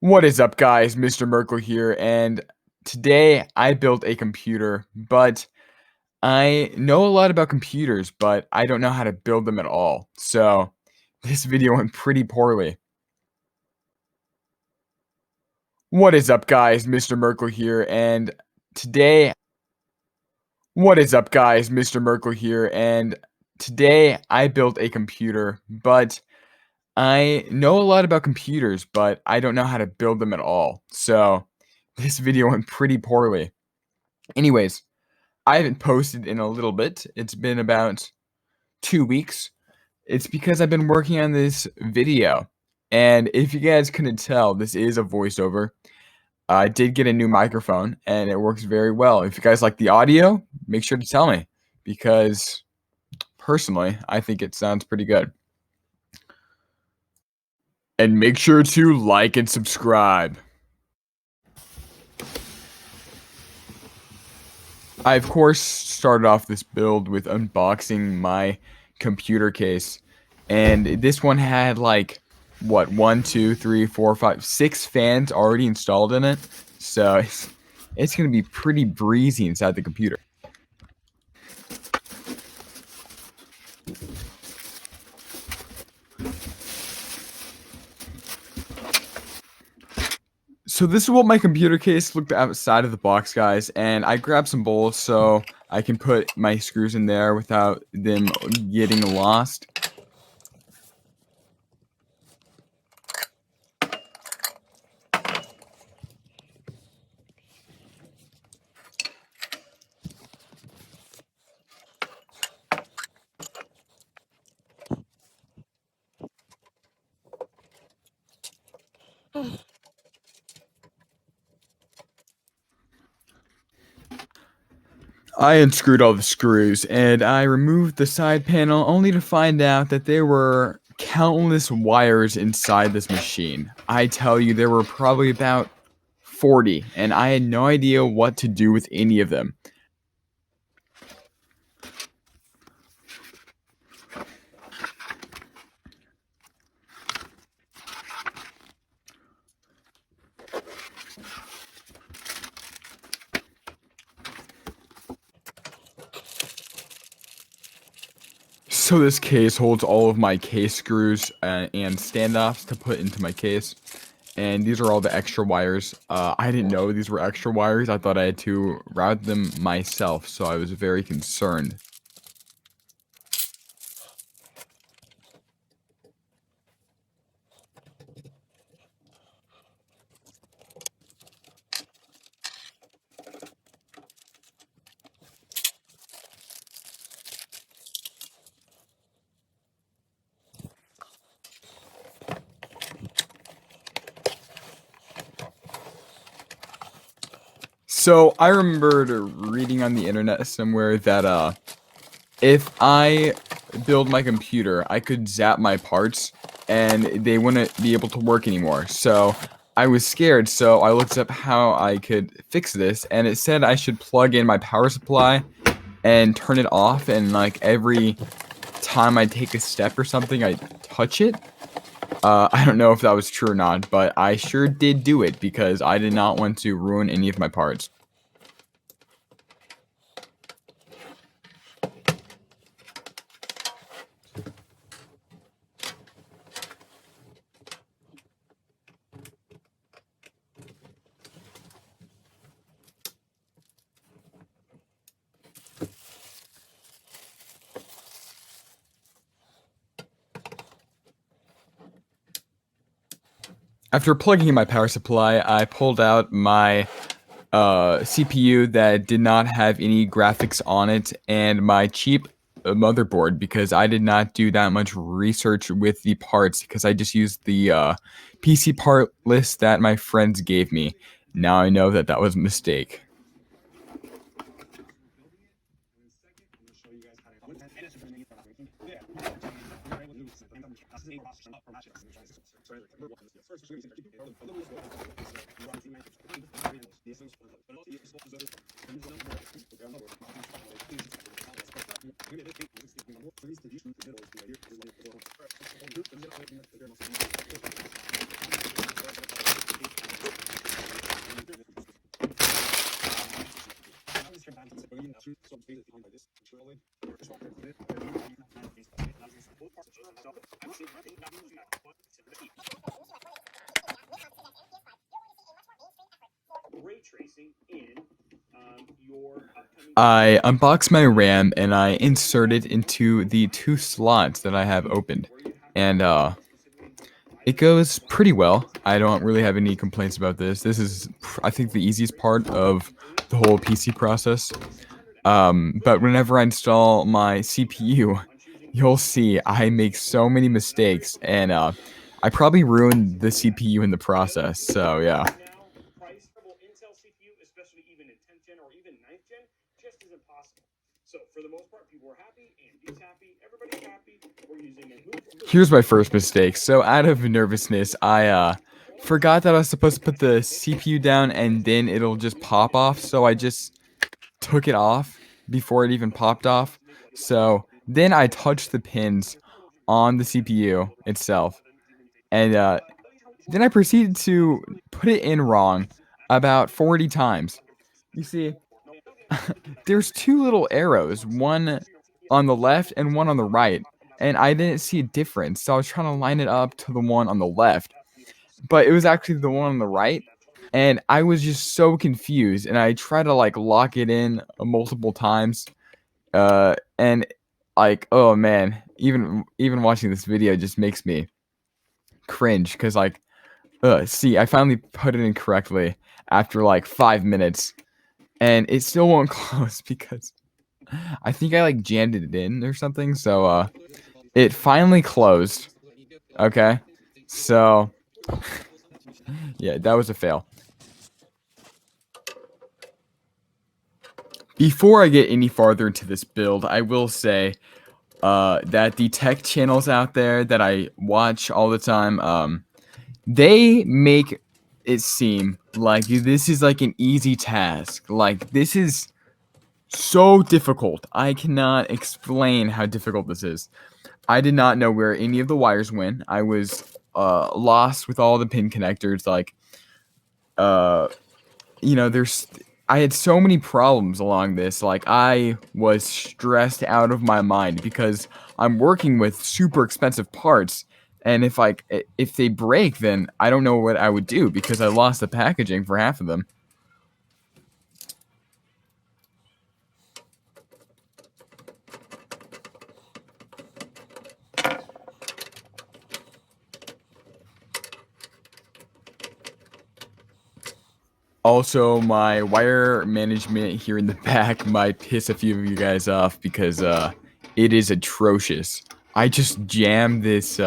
What is up, guys? Mr. Merkel here, and today I built a computer, but I know a lot about computers, but I don't know how to build them at all. So this video went pretty poorly. What is up, guys? Mr. Merkel here, and today What is up, guys? Mr. Merkel here, and today I built a computer, but I know a lot about computers, but I don't know how to build them at all. So this video went pretty poorly. Anyways, I haven't posted in a little bit. It's been about 2 weeks. It's because I've been working on this video. And if you guys couldn't tell, this is a voiceover. I did get a new microphone and it works very well. If you guys like the audio, make sure to tell me because personally, I think it sounds pretty good. And make sure to like and subscribe. I, of course, started off this build with unboxing my computer case. And this one had like, what, 1, 2, 3, 4, 5, 6 fans already installed in it. So it's going to be pretty breezy inside the computer. So this is what my computer case looked outside of the box, guys, and I grabbed some bowls so I can put my screws in there without them getting lost. I unscrewed all the screws and I removed the side panel only to find out that there were countless wires inside this machine. I tell you, there were probably about 40 and I had no idea what to do with any of them. So this case holds all of my case screws and standoffs to put into my case. And these are all the extra wires. I didn't know these were extra wires. I thought I had to route them myself, so I was very concerned. So I remembered reading on the internet somewhere that if I build my computer, I could zap my parts and they wouldn't be able to work anymore. So I was scared, so I looked up how I could fix this, and it said I should plug in my power supply and turn it off, and like every time I take a step or something, I touch it. I don't know if that was true or not, but I sure did do it because I did not want to ruin any of my parts. After plugging in my power supply, I pulled out my CPU that did not have any graphics on it and my cheap motherboard because I did not do that much research with the parts because I just used the PC part list that my friends gave me. Now I know that that was a mistake. I unbox my RAM and I insert it into the 2 slots that I have opened. And it goes pretty well. I don't really have any complaints about this. This is, I think, the easiest part of the whole PC process. But whenever I install my CPU, you'll see I make so many mistakes, and I probably ruined the CPU in the process. So yeah. Here's my first mistake. So out of nervousness, I forgot that I was supposed to put the CPU down and then it'll just pop off. So I just took it off before it even popped off. So then I touched the pins on the CPU itself, and then I proceeded to put it in wrong about 40 times. You see, there's 2 little arrows, one on the left and one on the right, and I didn't see a difference, so I was trying to line it up to the one on the left, but it was actually the one on the right, and I was just so confused, and I tried to, like, lock it in multiple times, and, like, oh man, even watching this video just makes me cringe, 'cause, like, see, I finally put it in correctly after, like, 5 minutes, and it still won't close because I think I, like, jammed it in or something, so, it finally closed, okay? So, yeah, that was a fail. Before I get any farther into this build, I will say, that the tech channels out there that I watch all the time, they make it seem like this is, like, an easy task. Like, this is so difficult. I cannot explain how difficult this is. I did not know where any of the wires went. I was lost with all the pin connectors. Like, uh, there's. I had so many problems along this. Like, I was stressed out of my mind because I'm working with super expensive parts, and if they break, then I don't know what I would do because I lost the packaging for half of them. Also, my wire management here in the back might piss a few of you guys off because it is atrocious. I just jammed this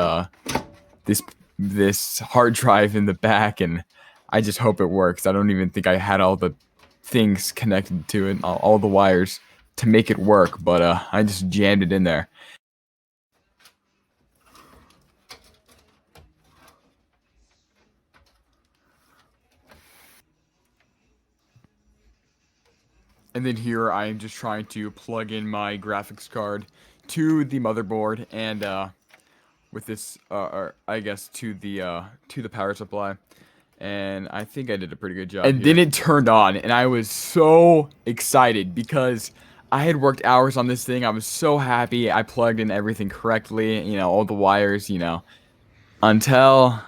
this hard drive in the back, and I just hope it works. I don't even think I had all the things connected to it, all the wires to make it work, but I just jammed it in there. And then here I am just trying to plug in my graphics card to the motherboard and with this or I guess to the power supply. And I think I did a pretty good job. And then it turned on and I was so excited because I had worked hours on this thing. I was so happy. I plugged in everything correctly, all the wires, until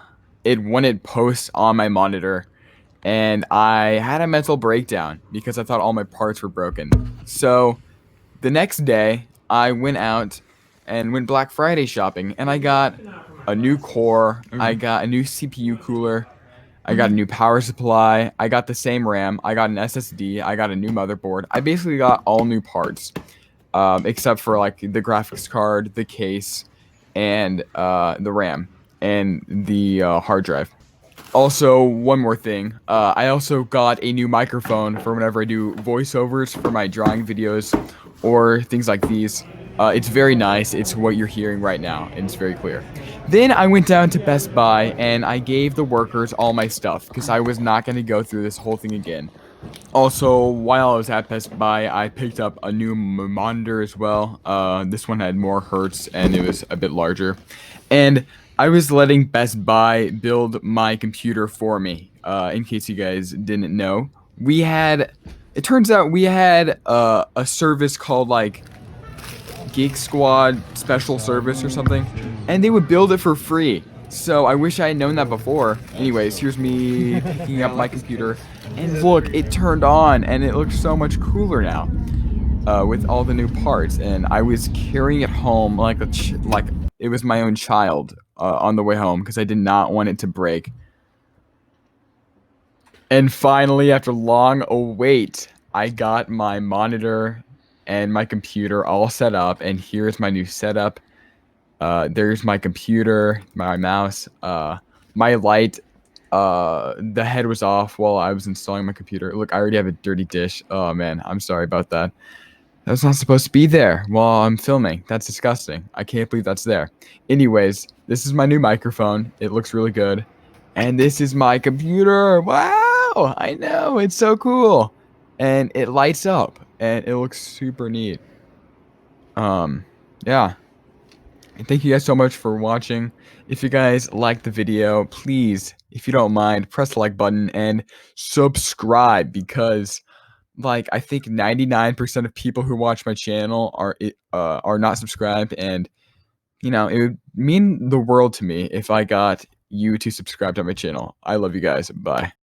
it wouldn't post on my monitor, and I had a mental breakdown because I thought all my parts were broken. So the next day, I went out and went Black Friday shopping, and I got a new core, I got a new CPU cooler, I got a new power supply, I got the same RAM, I got an SSD, I got a new motherboard. I basically got all new parts, except for like the graphics card, the case, and the RAM, and the hard drive. Also, one more thing. I also got a new microphone for whenever I do voiceovers for my drawing videos or things like these. It's very nice. It's what you're hearing right now, and it's very clear. Then I went down to Best Buy and I gave the workers all my stuff because I was not going to go through this whole thing again. Also, while I was at Best Buy, I picked up a new monitor as well. This one had more hertz and it was a bit larger. And I was letting Best Buy build my computer for me. In case you guys didn't know, we had It turns out we had a service called like Geek Squad Special Service or something, and they would build it for free. So I wish I had known that before. Anyways, here's me picking up my computer, and look, it turned on, and it looks so much cooler now with all the new parts. And I was carrying it home like like it was my own child on the way home because I did not want it to break. And finally, after long await, I got my monitor and my computer all set up, and here's my new setup. There's my computer, my mouse, my light. The head was off while I was installing my computer. Look, I already have a dirty dish. Oh man, I'm sorry about that. That was not supposed to be there while I'm filming. That's disgusting. I can't believe that's there. Anyways, this is my new microphone. It looks really good. And this is my computer. Wow! I know, it's so cool. And it lights up and it looks super neat. Yeah. And thank you guys so much for watching. If you guys liked the video, please, if you don't mind, press the like button and subscribe because like I think 99% of people who watch my channel are not subscribed, and you know, it would mean the world to me if I got you to subscribe to my channel. I love you guys. Bye.